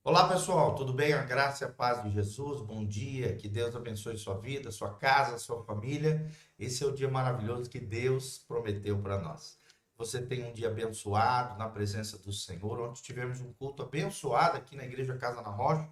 Olá pessoal, tudo bem? A graça e a paz de Jesus, bom dia, que Deus abençoe sua vida, sua casa, sua família. Esse é o dia maravilhoso que Deus prometeu para nós. Você tem um dia abençoado na presença do Senhor. Ontem tivemos um culto abençoado aqui na Igreja Casa na Rocha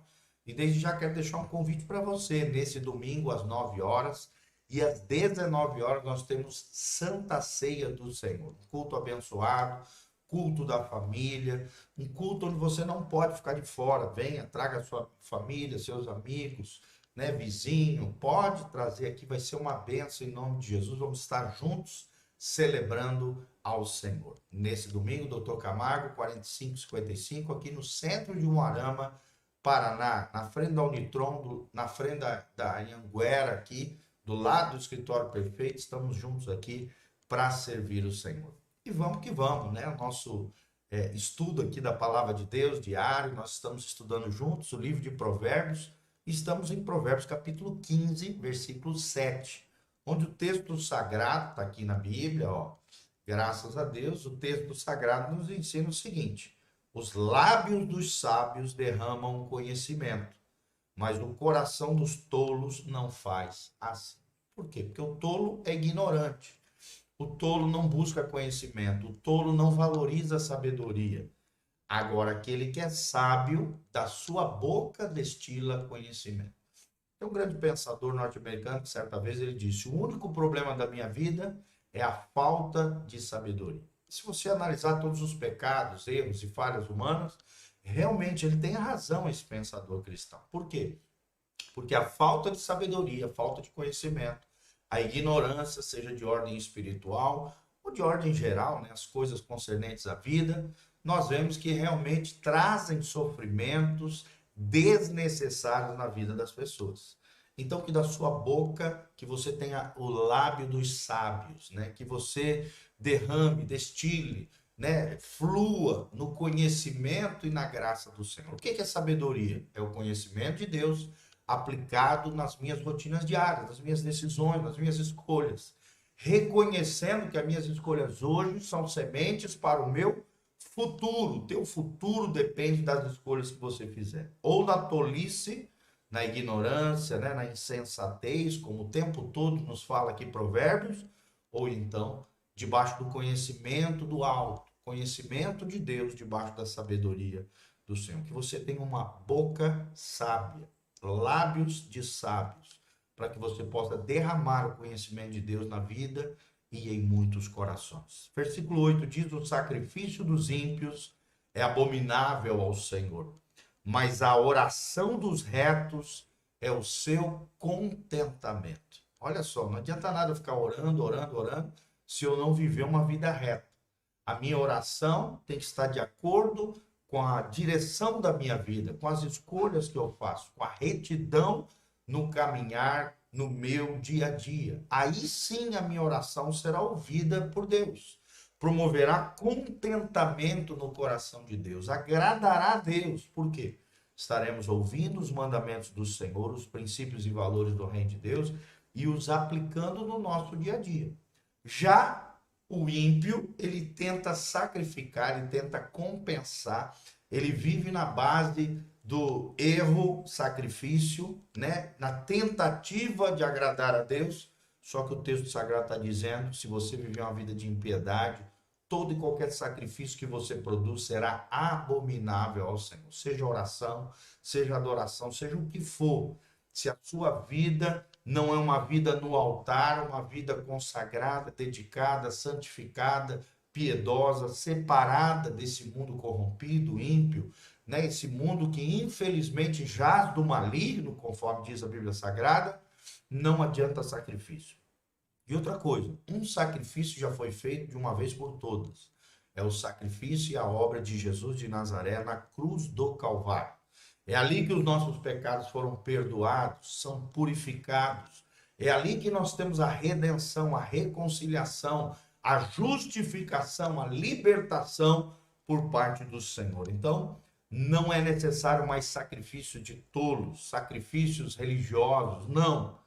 e desde já quero deixar um convite para você. Nesse domingo às 9 horas e às 19 horas nós temos Santa Ceia do Senhor, um culto abençoado, culto da família, um culto onde você não pode ficar de fora. Venha, traga a sua família, seus amigos, né, vizinho, pode trazer aqui, vai ser uma bênção em nome de Jesus. Vamos estar juntos celebrando ao Senhor. Nesse domingo, Doutor Camargo, 4555, aqui no centro de Umuarama, Paraná, na frente da Unitron, na frente da Anhanguera, aqui, do lado do Escritório Perfeito, estamos juntos aqui para servir o Senhor. E vamos que vamos, né? O nosso estudo aqui da Palavra de Deus diário, nós estamos estudando juntos o livro de Provérbios, e estamos em Provérbios capítulo 15, versículo 7, onde o texto sagrado, está aqui na Bíblia, ó, graças a Deus, o texto sagrado nos ensina o seguinte: os lábios dos sábios derramam conhecimento, mas o coração dos tolos não faz assim. Por quê? Porque o tolo é ignorante. O tolo não busca conhecimento, o tolo não valoriza a sabedoria. Agora, aquele que é sábio, da sua boca destila conhecimento. Tem um grande pensador norte-americano que certa vez ele disse: o único problema da minha vida é a falta de sabedoria. Se você analisar todos os pecados, erros e falhas humanas, realmente ele tem razão, esse pensador cristão. Por quê? Porque a falta de sabedoria, a falta de conhecimento, a ignorância, seja de ordem espiritual ou de ordem geral, né, as coisas concernentes à vida, nós vemos que realmente trazem sofrimentos desnecessários na vida das pessoas. Então, que da sua boca, que você tenha o lábio dos sábios, né, que você derrame, destile, né, flua no conhecimento e na graça do Senhor. O que é sabedoria? É o conhecimento de Deus aplicado nas minhas rotinas diárias, nas minhas decisões, nas minhas escolhas. Reconhecendo que as minhas escolhas hoje são sementes para o meu futuro. O teu futuro depende das escolhas que você fizer. Ou na tolice, na ignorância, né, na insensatez, como o tempo todo nos fala aqui Provérbios, ou então debaixo do conhecimento do alto, conhecimento de Deus, debaixo da sabedoria do Senhor. Que você tenha uma boca sábia, lábios de sábios, para que você possa derramar o conhecimento de Deus na vida e em muitos corações. Versículo 8 diz: o sacrifício dos ímpios é abominável ao Senhor, mas a oração dos retos é o seu contentamento. Olha só, não adianta nada ficar orando, orando, orando, se eu não viver uma vida reta. A minha oração tem que estar de acordo com a direção da minha vida, com as escolhas que eu faço, com a retidão no caminhar no meu dia a dia. Aí sim a minha oração será ouvida por Deus. Promoverá contentamento no coração de Deus, agradará a Deus. Por quê? Estaremos ouvindo os mandamentos do Senhor, os princípios e valores do reino de Deus e os aplicando no nosso dia a dia. Já o ímpio, ele tenta sacrificar, ele tenta compensar, ele vive na base do erro, sacrifício, né? Na tentativa de agradar a Deus. Só que o texto sagrado está dizendo: se você viver uma vida de impiedade, todo e qualquer sacrifício que você produz será abominável ao Senhor. Seja oração, seja adoração, seja o que for. Se a sua vida não é uma vida no altar, uma vida consagrada, dedicada, santificada, piedosa, separada desse mundo corrompido, ímpio, né? Esse mundo que infelizmente jaz do maligno, conforme diz a Bíblia Sagrada, não adianta sacrifício. E outra coisa, um sacrifício já foi feito de uma vez por todas. É o sacrifício e a obra de Jesus de Nazaré na cruz do Calvário. É ali que os nossos pecados foram perdoados, são purificados. É ali que nós temos a redenção, a reconciliação, a justificação, a libertação por parte do Senhor. Então, não é necessário mais sacrifício de tolos, sacrifícios religiosos, não.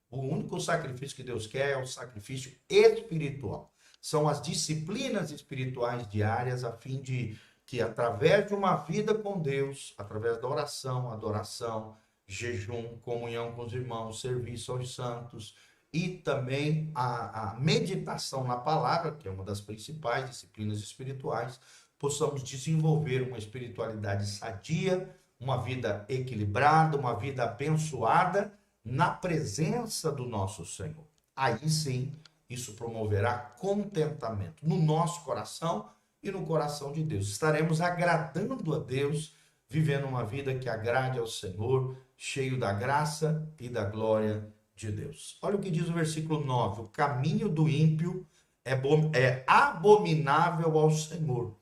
O único sacrifício que Deus quer é o sacrifício espiritual. São as disciplinas espirituais diárias a fim de que através de uma vida com Deus, através da oração, adoração, jejum, comunhão com os irmãos, serviço aos santos e também a meditação na palavra, que é uma das principais disciplinas espirituais, possamos desenvolver uma espiritualidade sadia, uma vida equilibrada, uma vida abençoada na presença do nosso Senhor. Aí sim, isso promoverá contentamento no nosso coração e no coração de Deus. Estaremos agradando a Deus, vivendo uma vida que agrade ao Senhor, cheio da graça e da glória de Deus. Olha o que diz o versículo 9: o caminho do ímpio é abominável ao Senhor,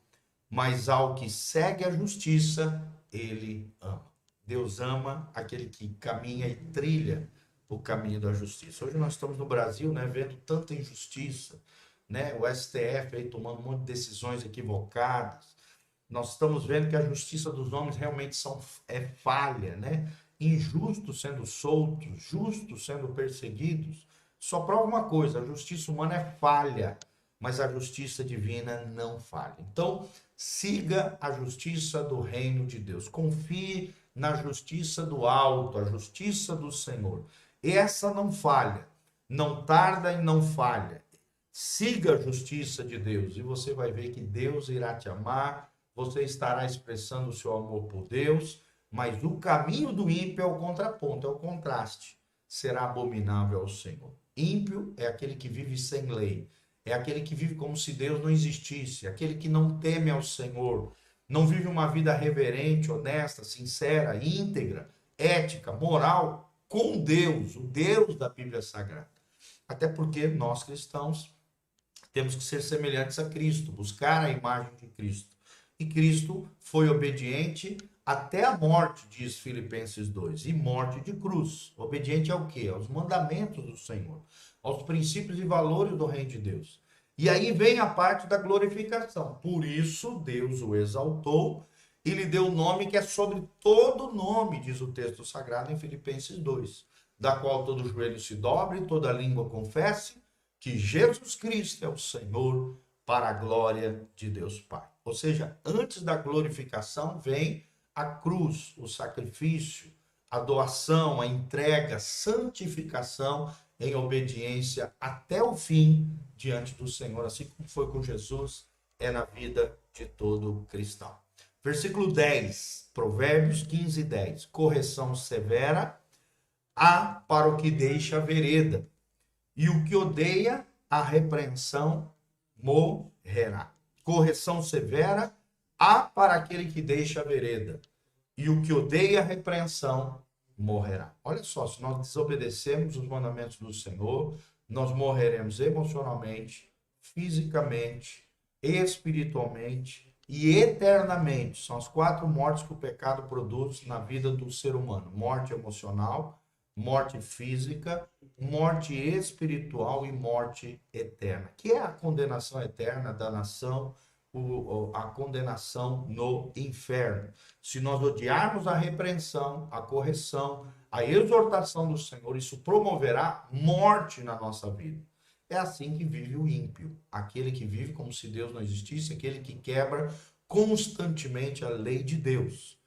mas ao que segue a justiça, ele ama. Deus ama aquele que caminha e trilha o caminho da justiça. Hoje nós estamos no Brasil, né, vendo tanta injustiça, né, o STF aí tomando um monte de decisões equivocadas. Nós estamos vendo que a justiça dos homens realmente é falha, né? Injustos sendo soltos, justos sendo perseguidos. Só prova uma coisa: a justiça humana é falha, mas a justiça divina não falha. Então, siga a justiça do reino de Deus. Confie na justiça do alto, a justiça do Senhor. Essa não falha, não tarda e não falha. Siga a justiça de Deus e você vai ver que Deus irá te amar, você estará expressando o seu amor por Deus, mas o caminho do ímpio é o contraponto, é o contraste. Será abominável ao Senhor. Ímpio é aquele que vive sem lei, é aquele que vive como se Deus não existisse, aquele que não teme ao Senhor, não vive uma vida reverente, honesta, sincera, íntegra, ética, moral, com Deus, o Deus da Bíblia Sagrada. Até porque nós cristãos temos que ser semelhantes a Cristo, buscar a imagem de Cristo. E Cristo foi obediente até a morte, diz Filipenses 2, e morte de cruz. Obediente ao quê? Aos mandamentos do Senhor, aos princípios e valores do reino de Deus. E aí vem a parte da glorificação. Por isso Deus o exaltou e lhe deu o nome que é sobre todo nome, diz o texto sagrado em Filipenses 2, da qual todo joelho se dobre e toda língua confesse que Jesus Cristo é o Senhor, para a glória de Deus Pai. Ou seja, antes da glorificação vem a cruz, o sacrifício, a doação, a entrega, a santificação em obediência até o fim diante do Senhor, assim como foi com Jesus, é na vida de todo cristão. Versículo 10, Provérbios 15, 10. Correção severa há para o que deixa a vereda, e o que odeia a repreensão morrerá. Correção severa há para aquele que deixa a vereda, e o que odeia a repreensão morrerá. Olha só, se nós desobedecermos os mandamentos do Senhor, nós morreremos emocionalmente, fisicamente, espiritualmente e eternamente. São as 4 mortes que o pecado produz na vida do ser humano: morte emocional, morte física, morte espiritual e morte eterna, que é a condenação eterna da nação, a condenação no inferno. Se nós odiarmos a repreensão, a correção, a exortação do Senhor, isso promoverá morte na nossa vida. É assim que vive o ímpio, aquele que vive como se Deus não existisse, aquele que quebra constantemente a lei de Deus.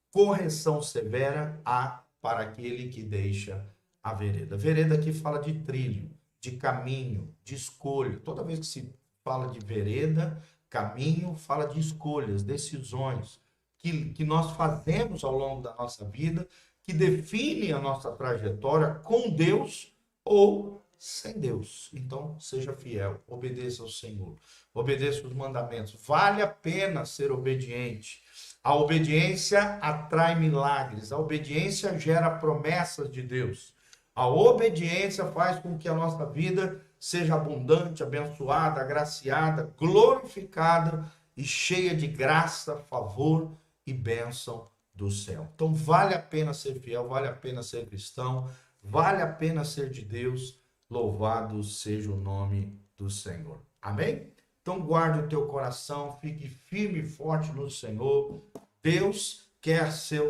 Correção severa há para aquele que deixa a vereda. Vereda aqui fala de trilho, de caminho, de escolha. Toda vez que se fala de vereda, caminho, fala de escolhas, decisões que nós fazemos ao longo da nossa vida, que definem a nossa trajetória com Deus ou sem Deus. Então, seja fiel, obedeça ao Senhor, obedeça os mandamentos. Vale a pena ser obediente. A obediência atrai milagres, a obediência gera promessas de Deus. A obediência faz com que a nossa vida seja abundante, abençoada, agraciada, glorificada e cheia de graça, favor e bênção do céu. Então vale a pena ser fiel, vale a pena ser cristão, vale a pena ser de Deus. Louvado seja o nome do Senhor. Amém? Então guarde o teu coração, fique firme e forte no Senhor. Deus quer ser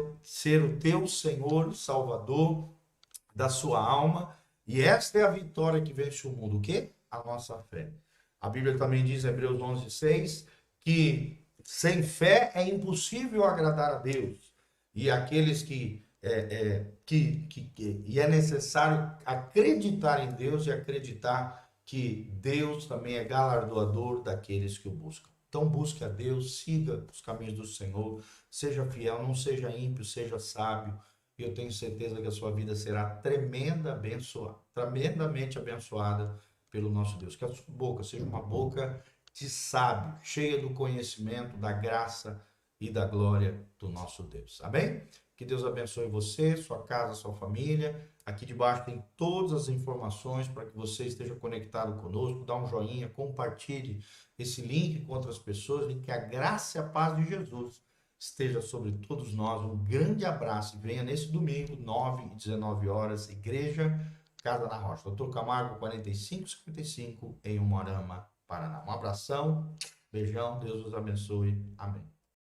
o teu Senhor, Salvador da sua alma. E esta é a vitória que vence o mundo. O quê? A nossa fé. A Bíblia também diz, em Hebreus 11, 6, que Sem fé é impossível agradar a Deus. E aqueles e é necessário acreditar em Deus e acreditar que Deus também é galardoador daqueles que o buscam. Então busque a Deus, siga os caminhos do Senhor, seja fiel, não seja ímpio, seja sábio. E eu tenho certeza que a sua vida será tremendamente abençoada pelo nosso Deus. Que a sua boca seja uma boca de sábio, cheia do conhecimento, da graça e da glória do nosso Deus. Amém? Que Deus abençoe você, sua casa, sua família. Aqui debaixo tem todas as informações para que você esteja conectado conosco. Dá um joinha, compartilhe esse link com outras pessoas e que a graça e a paz de Jesus esteja sobre todos nós. Um grande abraço e venha nesse domingo, 9 e 19 horas, Igreja Casa na Rocha. Doutor Camargo, 4555, em Umuarama, Paraná. Um abração, beijão, Deus os abençoe. Amém.